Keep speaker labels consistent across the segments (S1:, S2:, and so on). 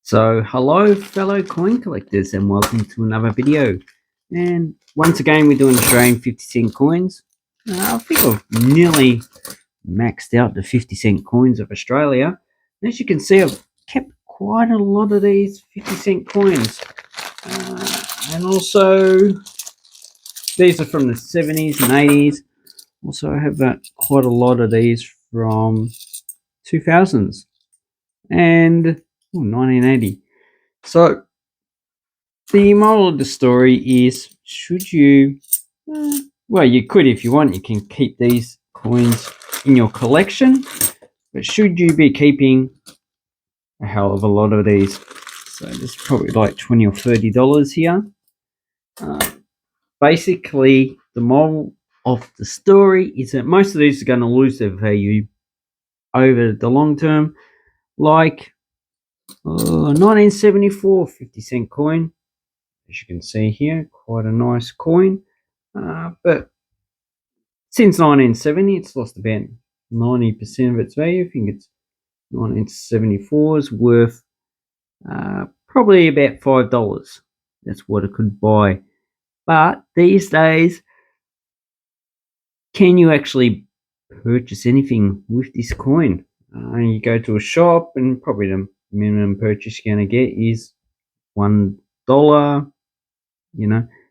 S1: So hello fellow coin collectors and welcome to another video. And once again we're doing Australian 50-cent coins. I think I've nearly maxed out the 50-cent coins of Australia. As you can see, I've kept quite a lot of these 50-cent coins. And also these are from the 70s and 80s. Also I have quite a lot of these from 2000s and 1980. So the moral of the story is, should you, well, you could if you want, you can keep these coins in your collection, but should you be keeping a hell of a lot of these? So there's probably like $20 or $30 here. Basically, the moral of the story is that most of these are going to lose their value over the long term, like 1974 50-cent coin. As you can see here, quite a nice coin. But since 1970, it's lost about 90% of its value. I think it's 1974 is worth probably about $5. That's what it could buy. But these days, can you actually purchase anything with this coin? You go to a shop and probably the minimum purchase you're going to get is $1,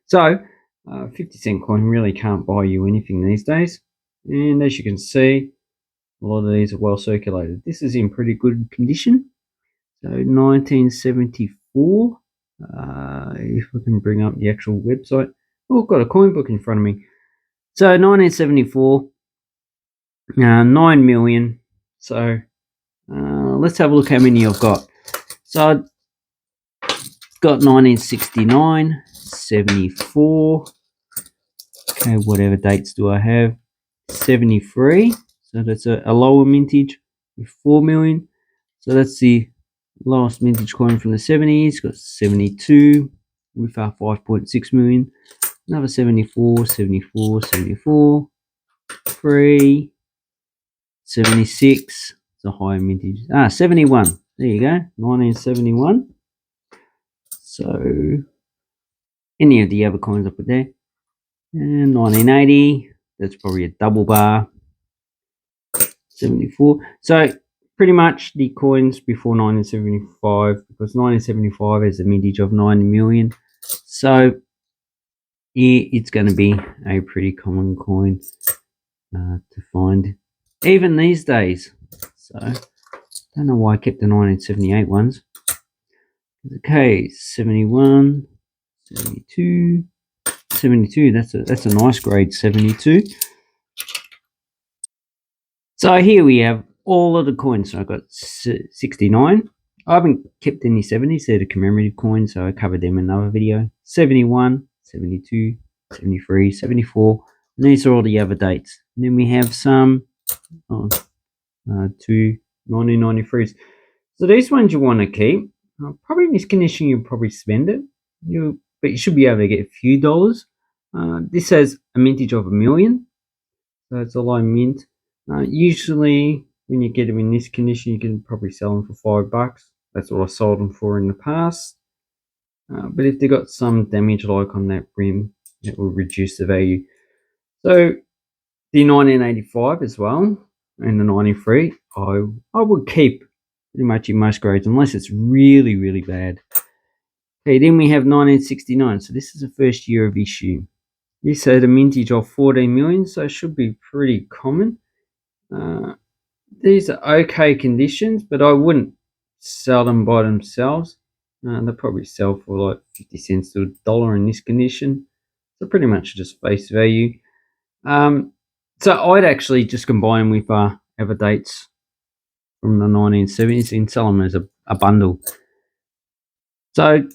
S1: So 50-cent coin really can't buy you anything these days. And as you can see, a lot of these are well circulated. This is in pretty good condition. So 1974, if I can bring up the actual website. Oh, I've got a coin book in front of me. So 1974, 9 million. So let's have a look how many I've got. So I've got 1969, 74. Okay, whatever dates do I have? 73. So that's a lower mintage with 4 million. So that's the last vintage coin from the 70s. Got 72 with 5.6 million. Another 74, 74, 74, 3, 76. It's a higher vintage. 71. There you go, 1971. So any of the other coins I put there. And 1980. That's probably a double bar. 74. So pretty much the coins before 1975, because 1975 has a mintage of 9 million. So it's going to be a pretty common coin to find even these days. So I don't know why I kept the 1978 ones. Okay, 71, 72, 72. That's a nice grade 72. So here we have all of the coins. So I've got 69. I haven't kept any 70s. They're the commemorative coins, so I covered them in another video. 71, 72, 73, 74. And these are all the other dates. And then we have some two 1993s. So these ones you want to keep. Probably in this condition you'll probably spend it. But you should be able to get a few dollars. This has a mintage of 1 million. So it's a low mint. Usually when you get them in this condition, you can probably sell them for $5. That's what I sold them for in the past. But if they got some damage like on that rim, it will reduce the value. So the 1985 as well and the 93, I would keep pretty much in most grades unless it's really, really bad. Okay, then we have 1969. So this is the first year of issue. This had a mintage of 14 million, so it should be pretty common. These are okay conditions, but I wouldn't sell them by themselves. They'll probably sell for like 50 cents to $1 in this condition. So pretty much just face value. So I'd actually just combine them with other dates from the 1970s and sell them as a bundle. So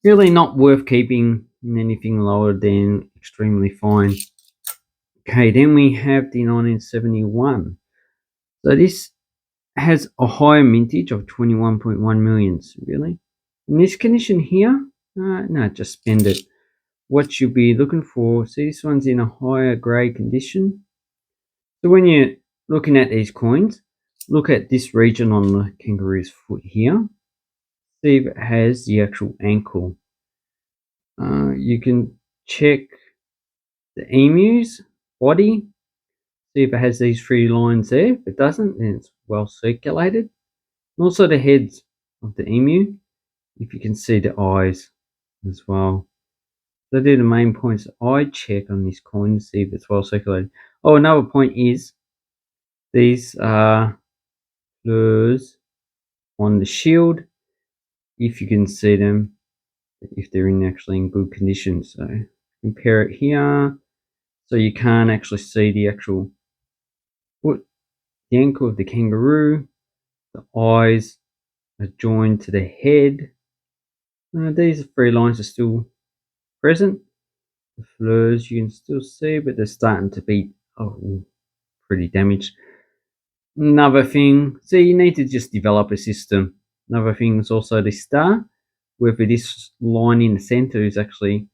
S1: really not worth keeping in anything lower than extremely fine. Okay, then we have the 1971. So this has a higher mintage of 21.1 millions, really. In this condition here, no, just spend it. What you'll be looking for, see this one's in a higher grade condition. So when you're looking at these coins, look at this region on the kangaroo's foot here. see if it has the actual ankle. You can check the emu's body, see if it has these 3 lines there. If it doesn't, then it's well circulated. And also the heads of the emu, if you can see the eyes as well. So they're the main points I check on this coin to see if it's well circulated. Oh, another point is these are fleurs on the shield, if you can see them, if they're actually in good condition. So compare it here, so you can't actually see the actual foot, the ankle of the kangaroo. The eyes are joined to the head. These 3 lines are still present. The fleurs you can still see, but they're starting to be pretty damaged. Another thing, so you need to just develop a system. Another thing is also the star, whether this line in the center is actually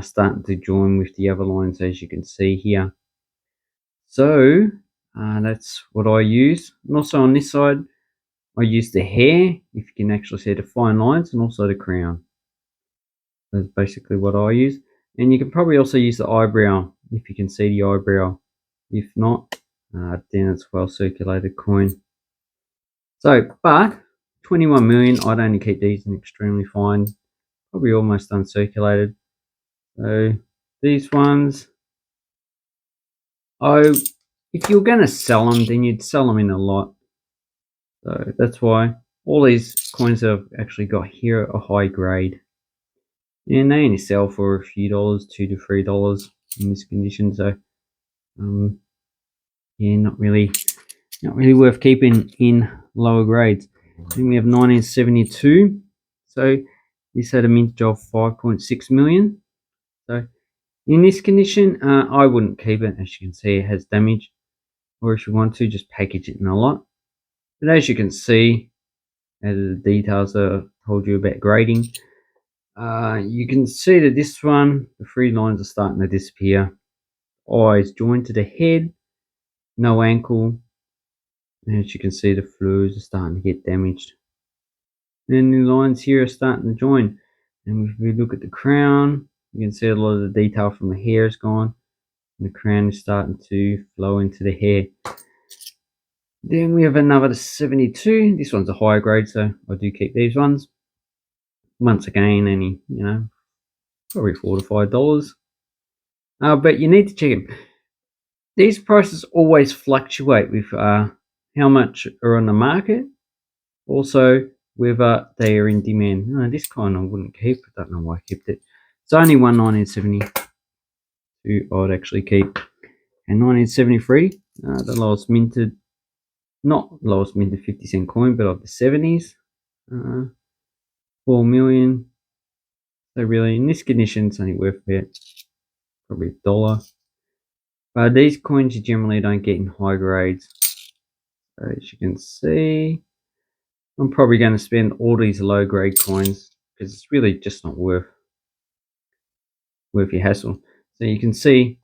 S1: starting to join with the other lines, as you can see here. So that's what I use. And also on this side, I use the hair, if you can actually see the fine lines, and also the crown. That's basically what I use. And you can probably also use the eyebrow, if you can see the eyebrow. If not, then it's well circulated coin. So, but 21 million, I'd only keep these in extremely fine, probably almost uncirculated. So these ones, if you're going to sell them, then you'd sell them in a lot. So that's why all these coins that I've actually got here are high grade, and they only sell for a few dollars, $2 to $3 in this condition. So yeah, not really worth keeping in lower grades. Then we have 1972. So this had a mintage of 5.6 million. So in this condition, I wouldn't keep it. As you can see, it has damage. Or if you want to, just package it in a lot. But as you can see, as the details I told you about grading, you can see that this one, the 3 lines are starting to disappear. Eyes joined to the head, no ankle. And as you can see, the fleurs are starting to get damaged. And the lines here are starting to join. And if we look at the crown, you can see a lot of the detail from the hair is gone. And the crown is starting to flow into the hair. Then we have another 72. This one's a higher grade, so I do keep these ones. Once again, only, probably $4 to $5. But you need to check them. These prices always fluctuate with how much are on the market. Also, whether they are in demand. No, this kind I wouldn't keep. I don't know why I kept it. It's only one 1972 I'd actually keep. And 1973, the lowest minted, not lowest minted 50-cent coin, but of the 70s. 4 million. So really, in this condition, it's only worth about probably $1. But these coins you generally don't get in high grades. So as you can see, I'm probably going to spend all these low grade coins because it's really just not worth your hassle. So you can see,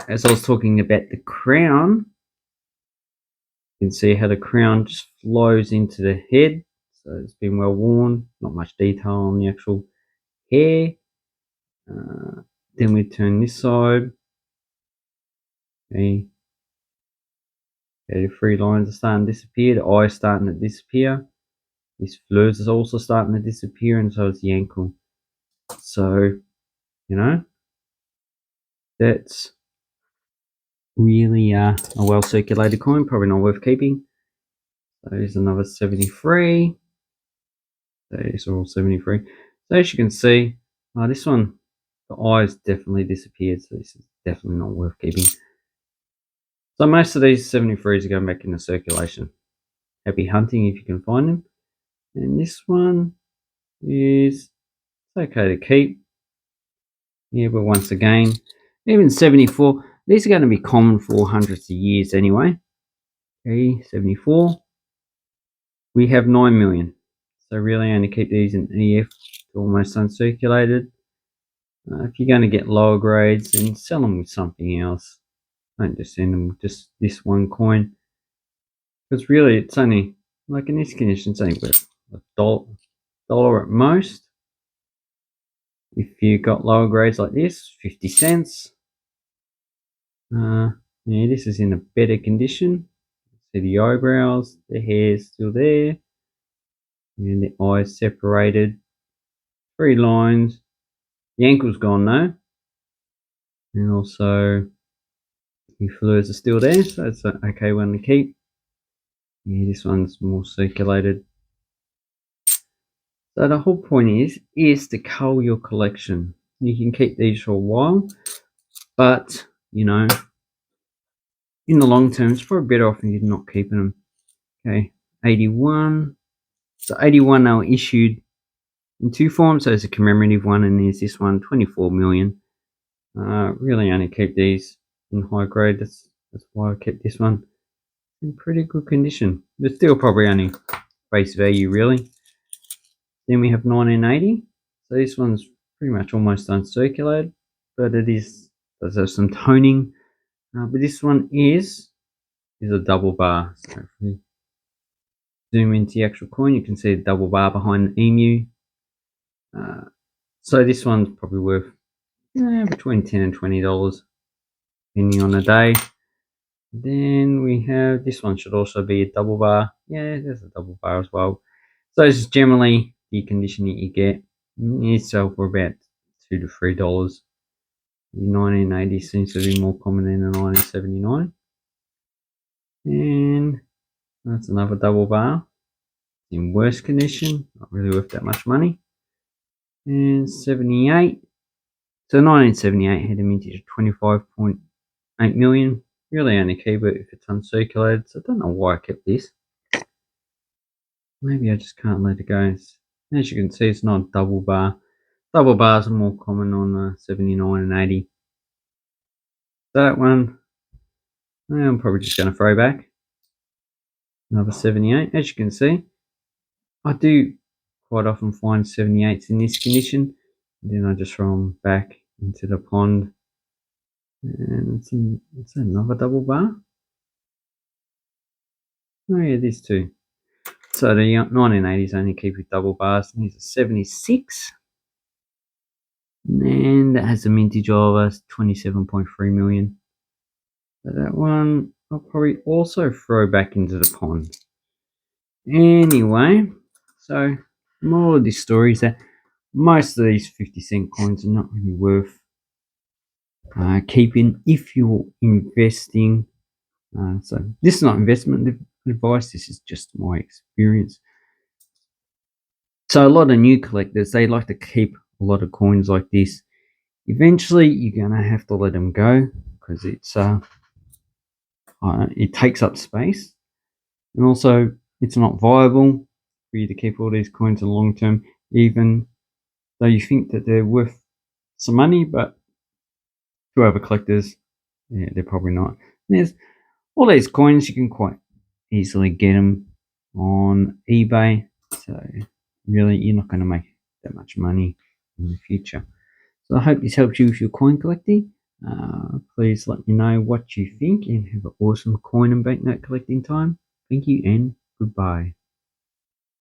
S1: as I was talking about the crown, you can see how the crown just flows into the head. So it's been well worn, not much detail on the actual hair. Then we turn this side. Okay. The 3 lines are starting to disappear. The eye is starting to disappear. This fleurs is also starting to disappear, and so is the ankle. So, that's really a well circulated coin. Probably not worth keeping. So here's another 73. These are all 73. So as you can see, this one, the eyes definitely disappeared. So this is definitely not worth keeping. So most of these 73s are going back into circulation. Happy hunting if you can find them. And this one is okay to keep. Yeah, but once again, even 74, these are going to be common for hundreds of years anyway. Okay, 74. We have 9 million. So really only keep these in EF, almost uncirculated. If you're going to get lower grades, then sell them with something else. Don't just send them with just this one coin. Because really it's only, like in this condition, it's only worth $1. $1 at most. If you got lower grades like this, 50 cents. Yeah, this is in a better condition. See the eyebrows, the hair's still there, and the eyes separated. 3 lines. The ankle's gone though, and also the fleurs are still there, so it's an okay one to keep. Yeah, this one's more circulated. So the whole point is to cull your collection. You can keep these for a while, but you know, in the long term, it's probably better off if you're not keeping them. Okay, 81. So 81 they were issued in 2 forms. So there's a commemorative one, and there's this one, 24 million. Really only keep these in high grade. That's why I kept this one in pretty good condition. But still probably only face value really. Then we have 1980. So this one's pretty much almost uncirculated, but does have some toning. But this one is a double bar. So if we zoom into the actual coin, you can see the double bar behind the emu. So this one's probably worth between $10 and $20, depending on the day. Then we have this one, should also be a double bar. Yeah, there's a double bar as well. So this is generally the condition that you get. You sell for about $2 to $3. The 1980 seems to be more common than the 1979. And that's another double bar in worse condition, not really worth that much money. And 78. So 1978 had a mintage of 25.8 million. Really only keep it if it's uncirculated. So I don't know why I kept this. Maybe I just can't let it go. As you can see, it's not a double bar. Double bars are more common on 79 and 80. So that one, I'm probably just going to throw back. Another 78. As you can see, I do quite often find 78s in this condition. Then I just throw them back into the pond. And it's another double bar. Oh yeah, this too. So the 1980s only keep with double bars. And here's a 76. And that has a mintage of 27.3 million. So that one I'll probably also throw back into the pond. Anyway, so the moral of this story is that most of these 50-cent coins are not really worth keeping if you're investing. So this is not investment advice, this is just my experience. So a lot of new collectors, they like to keep a lot of coins like this. Eventually you're going to have to let them go because it takes up space, and also it's not viable for you to keep all these coins in the long term, even though you think that they're worth some money, but to other collectors, yeah, they're probably not. And there's all these coins, you can quite easily get them on eBay, so really you're not going to make that much money in the future. So I hope this helps you with your coin collecting. Please let me know what you think, and have an awesome coin and banknote collecting time. Thank you and goodbye.